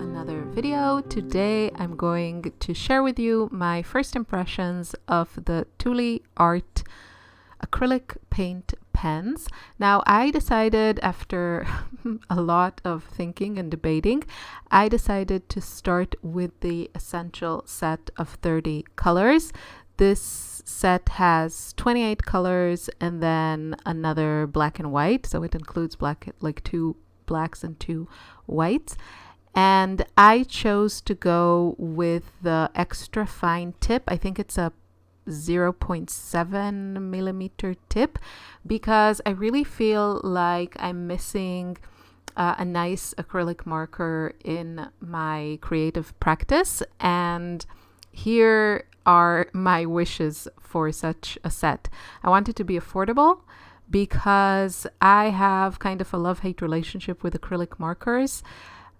another video. Today I'm going to share with you my first impressions of the Tuli Art acrylic paint pens. Now I decided after a lot of thinking and debating, I decided to start with the essential set of 30 colors. This set has 28 colors and then another black and white, so it includes like 2 blacks and 2 whites. And I chose to go with the extra fine tip. I think it's a 0.7 millimeter tip because I really feel like I'm missing a nice acrylic marker in my creative practice, and here are my wishes for such a set. I want it to be affordable because I have kind of a love-hate relationship with acrylic markers.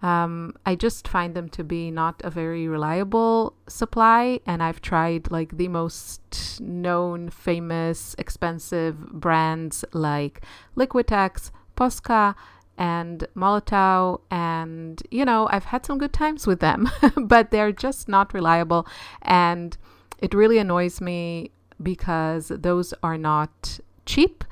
I just find them to be not a very reliable supply, and I've tried like the most known, famous, expensive brands like Liquitex, Posca, and Molotow, and I've had some good times with them, but they're just not reliable, and it really annoys me because those are not cheap.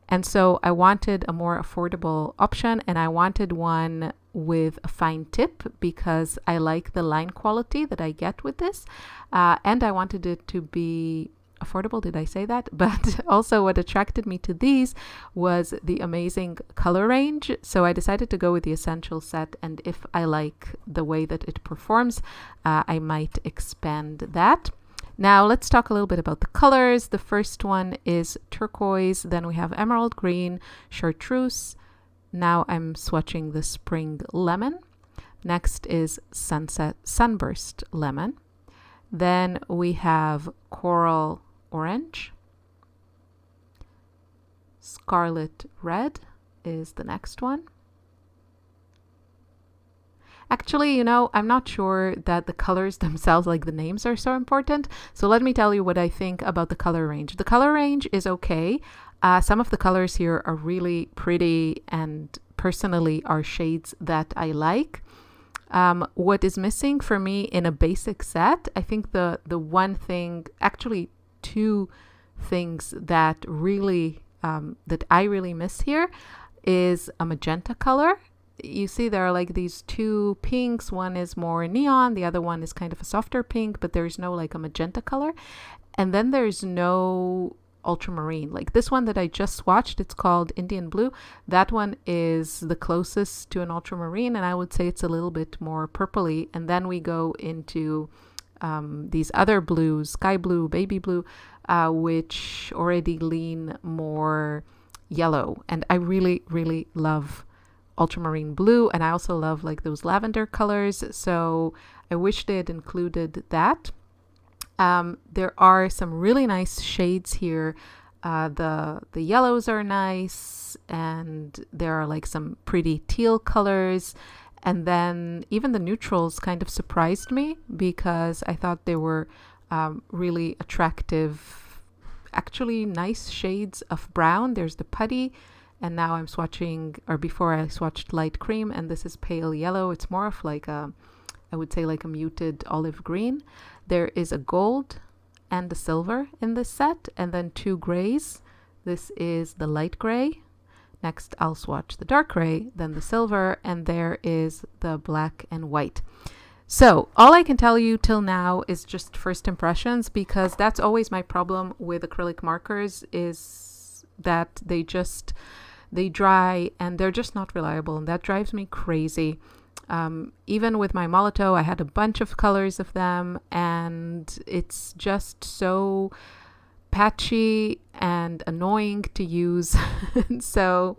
And so I wanted a more affordable option, and I wanted one with a fine tip because I like the line quality that I get with this. And I wanted it to be affordable. Did I say that? But also what attracted me to these was the amazing color range. So I decided to go with the essential set. And if I like the way that it performs, I might expand that. Now let's talk a little bit about the colors. The first one is turquoise, then we have emerald green, chartreuse. Now I'm swatching the spring lemon. Next is sunburst lemon. Then we have coral orange. Scarlet red is the next one. Actually, I'm not sure that the colors themselves, like the names, are so important. So let me tell you what I think about the color range. The color range is okay. Some of the colors here are really pretty and personally are shades that I like. What is missing for me in a basic set, I think the one thing, actually 2 things that really, that I really miss here is a magenta color. You see there are like these 2 pinks. One is more neon, the other one is kind of a softer pink, but there's no like a magenta color. And then there's no ultramarine. Like this one that I just swatched, it's called Indian Blue. That one is the closest to an ultramarine, and I would say it's a little bit more purpley. And then we go into these other blues, sky blue, baby blue, which already lean more yellow. And I really, really love ultramarine blue, and I also love like those lavender colors, so I wish they had included that. There are some really nice shades here. The yellows are nice, and there are like some pretty teal colors, and then even the neutrals kind of surprised me because I thought they were really attractive, actually nice shades of brown. There's the putty, and now I'm swatching, or before I swatched light cream, and this is pale yellow. It's more of like I would say like a muted olive green. There is a gold and a silver in this set, and then 2 grays. This is the light gray. Next I'll swatch the dark gray, then the silver, and there is the black and white. So all I can tell you till now is just first impressions, because that's always my problem with acrylic markers, is that they dry and they're just not reliable, and that drives me crazy. Even with my Molotow, I had a bunch of colors of them, and it's just so patchy and annoying to use. So,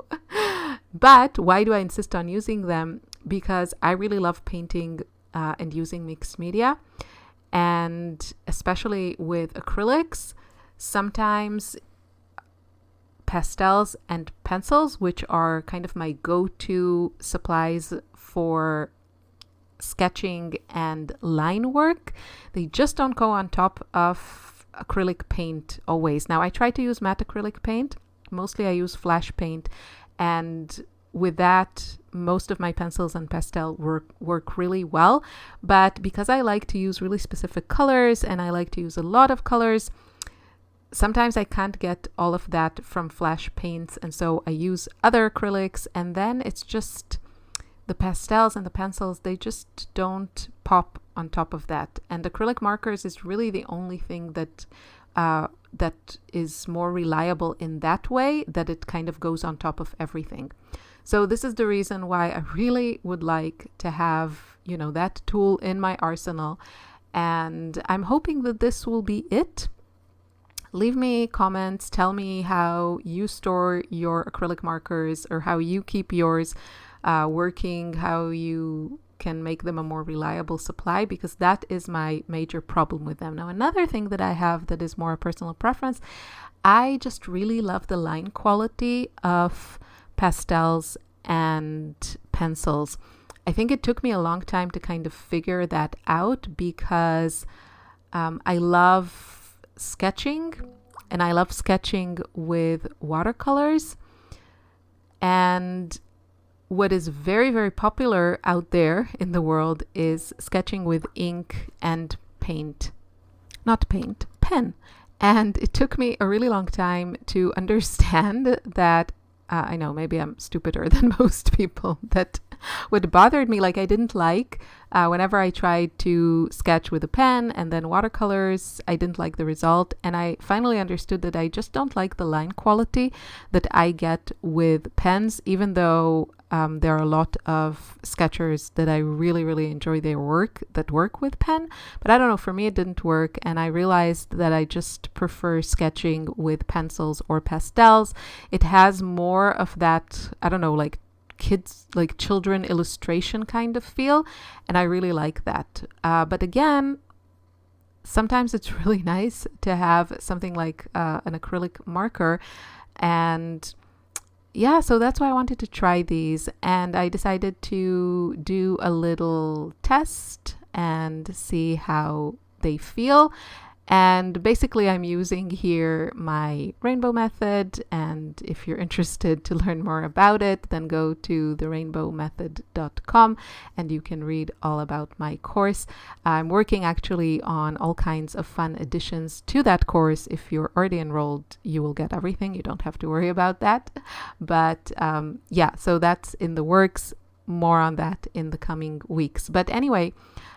but why do I insist on using them? Because I really love painting and using mixed media, and especially with acrylics, sometimes pastels and pencils, which are kind of my go-to supplies for sketching and line work, they just don't go on top of acrylic paint always. Now I try to use matte acrylic paint. Mostly I use flash paint, and with that, most of my pencils and pastel work really well. But because I like to use really specific colors and I like to use a lot of colors, sometimes I can't get all of that from flash paints, and so I use other acrylics, and then it's just the pastels and the pencils, they just don't pop on top of that. And acrylic markers is really the only thing that that is more reliable in that way, that it kind of goes on top of everything. So this is the reason why I really would like to have, you know, that tool in my arsenal, and I'm hoping that this will be it. Leave me comments, tell me how you store your acrylic markers or how you keep yours working, how you can make them a more reliable supply, because that is my major problem with them. Now, another thing that I have that is more a personal preference, I just really love the line quality of pastels and pencils. I think it took me a long time to kind of figure that out, because I love sketching, and I love sketching with watercolors. And what is very, very popular out there in the world is sketching with ink and paint. Not paint, pen. And it took me a really long time to understand that, I know maybe I'm stupider than most people, that what bothered me, like I didn't like whenever I tried to sketch with a pen and then watercolors, I didn't like the result. And I finally understood that I just don't like the line quality that I get with pens, even though there are a lot of sketchers that I really, really enjoy their work that work with pen. But I don't know, for me it didn't work, and I realized that I just prefer sketching with pencils or pastels. It has more of that, I don't know, like kids, like children illustration kind of feel, and I really like that. But again, sometimes it's really nice to have something like an acrylic marker. And yeah, so that's why I wanted to try these, and I decided to do a little test and see how they feel. And basically I'm using here my rainbow method, and if you're interested to learn more about it, then go to therainbowmethod.com and you can read all about my course. I'm working actually on all kinds of fun additions to that course. If you're already enrolled, you will get everything. You don't have to worry about that. But yeah, so that's in the works. More on that in the coming weeks. But anyway,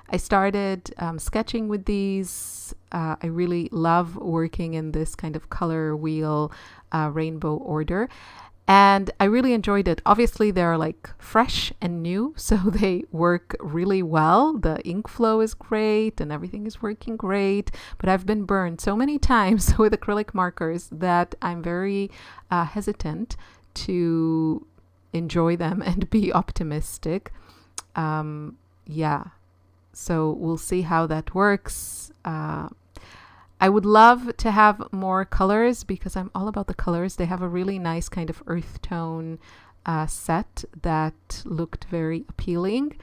I started sketching with these. I really love working in this kind of color wheel rainbow order, and I really enjoyed it. Obviously they're like fresh and new, so they work really well. The ink flow is great and everything is working great, but I've been burned so many times with acrylic markers that I'm very hesitant to enjoy them and be optimistic. Yeah, so we'll see how that works. I would love to have more colors, because I'm all about the colors. They have a really nice kind of earth tone set that looked very appealing.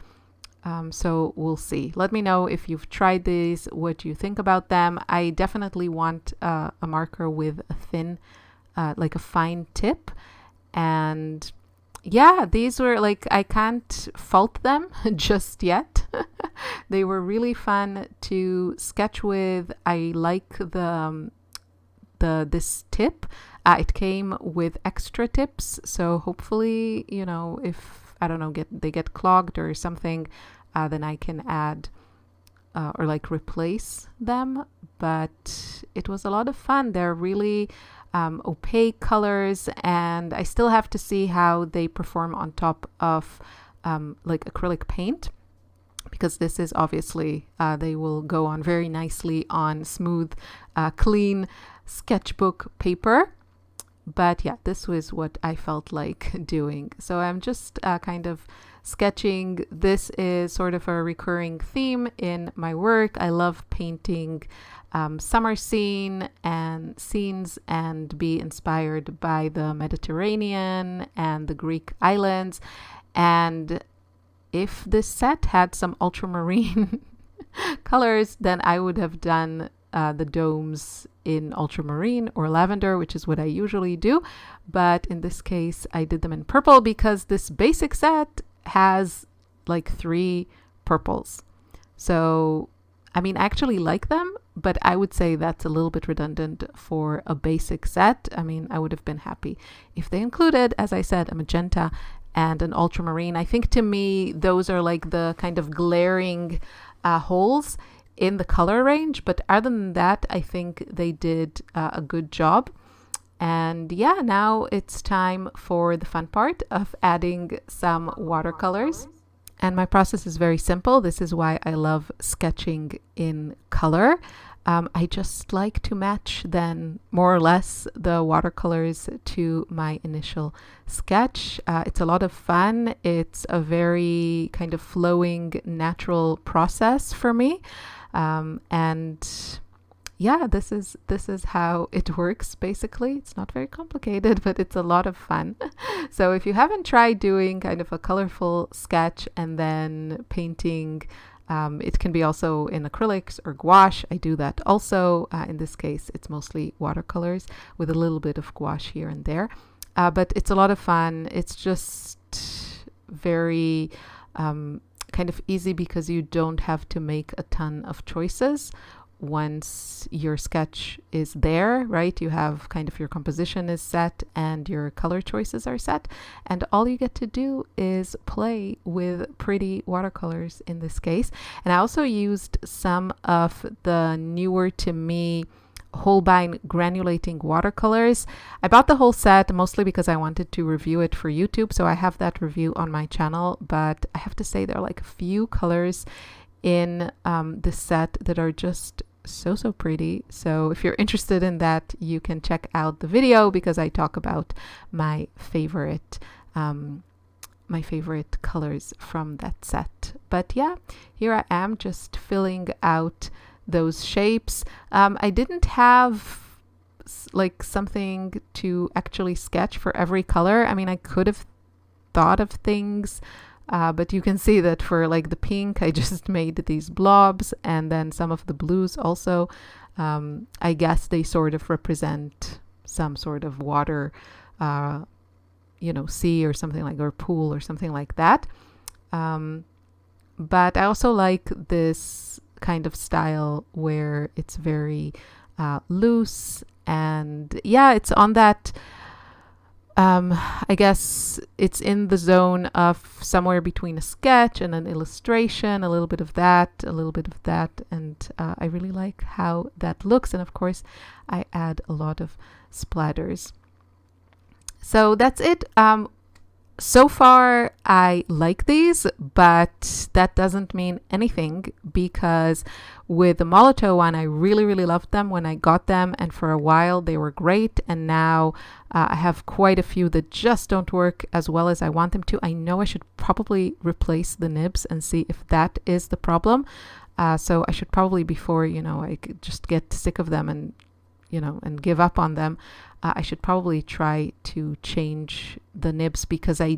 So we'll see. Let me know if you've tried these, what you think about them. I definitely want a marker with a thin, like a fine tip. And yeah, these were like, I can't fault them just yet. They were really fun to sketch with. I like this tip. It came with extra tips, so hopefully, you know, if I don't know, they get clogged or something, then I can add or like replace them. But it was a lot of fun. They're really opaque colors, and I still have to see how they perform on top of like acrylic paint, because this is obviously they will go on very nicely on smooth clean sketchbook paper. But yeah, this was what I felt like doing. So I'm just kind of sketching. This is sort of a recurring theme in my work. I love painting summer scenes and be inspired by the Mediterranean and the Greek islands. And if this set had some ultramarine colors, then I would have done the domes in ultramarine or lavender, which is what I usually do. But in this case, I did them in purple because this basic set has like 3 purples. So, I mean, I actually like them, but I would say that's a little bit redundant for a basic set. I mean, I would have been happy if they included, as I said, a magenta and an ultramarine. I think to me, those are like the kind of glaring holes in the color range. But other than that, I think they did a good job. And yeah, now it's time for the fun part of adding some watercolors. And my process is very simple. This is why I love sketching in color. I just like to match then more or less the watercolors to my initial sketch. It's a lot of fun. It's a very kind of flowing, natural process for me. And yeah, this is how it works basically. It's not very complicated, but it's a lot of fun. So if you haven't tried doing kind of a colorful sketch and then painting, it can be also in acrylics or gouache. I do that also. In this case, it's mostly watercolors with a little bit of gouache here and there. But it's a lot of fun. It's just very kind of easy because you don't have to make a ton of choices. Once your sketch is there, right, you have kind of your composition is set and your color choices are set, and all you get to do is play with pretty watercolors in this case. And I also used some of the newer to me Holbein granulating watercolors. I bought the whole set mostly because I wanted to review it for YouTube, so I have that review on my channel, but I have to say there are like a few colors in this set that are just so pretty. So if you're interested in that, you can check out the video because I talk about my favorite colors from that set. But yeah, here I am just filling out those shapes. I didn't have like something to actually sketch for every color. I mean, I could have thought of things, but you can see that for like the pink, I just made these blobs, and then some of the blues also. I guess they sort of represent some sort of water, sea or something like, or pool or something like that. But I also like this kind of style where it's very loose, and yeah, it's on that. I guess it's in the zone of somewhere between a sketch and an illustration, a little bit of that, and I really like how that looks. And of course, I add a lot of splatters. So that's it. So far, I like these, but that doesn't mean anything because with the Molotow one, I really loved them when I got them, and for a while they were great, and now I have quite a few that just don't work as well as I want them to. I know I should probably replace the nibs and see if that is the problem. So I should probably, before, I could just get sick of them and give up on them, I should probably try to change the nibs because I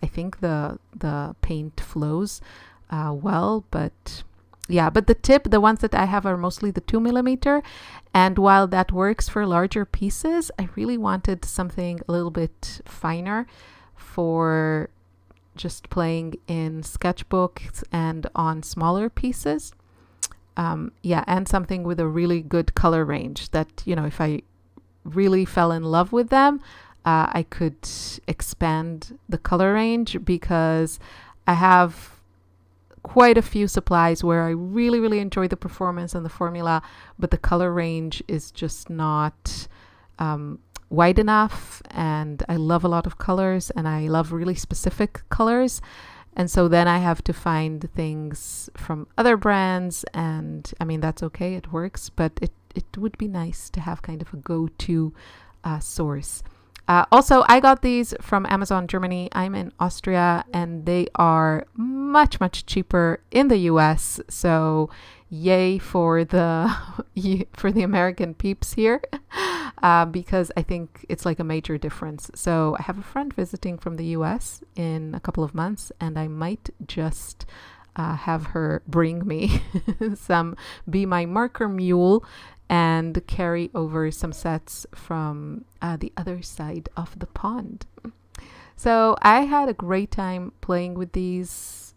think the paint flows well, but yeah, but the ones that I have are mostly the 2mm, and while that works for larger pieces, I really wanted something a little bit finer for just playing in sketchbooks and on smaller pieces. And something with a really good color range that, if I really fell in love with them, I could expand the color range, because I have quite a few supplies where I really enjoy the performance and the formula, but the color range is just not wide enough, and I love a lot of colors and I love really specific colors. And so then I have to find things from other brands, and I mean, that's okay, it works, but it would be nice to have kind of a go-to source. Also, I got these from Amazon Germany. I'm in Austria, and they are much cheaper in the US. So yay for the American peeps here, because I think it's like a major difference. So I have a friend visiting from the US in a couple of months, and I might just have her bring me some, be my marker mule, and carry over some sets from the other side of the pond. So I had a great time playing with these.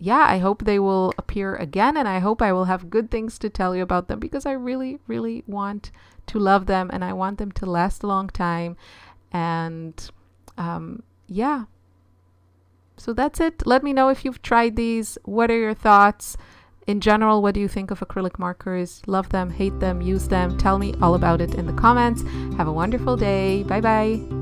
Yeah, I hope they will appear again, and I hope I will have good things to tell you about them, because I really, really want to love them, and I want them to last a long time. And yeah, so that's it. Let me know if you've tried these. What are your thoughts? In general, what do you think of acrylic markers? Love them, hate them, use them? Tell me all about it in the comments. Have a wonderful day. Bye bye.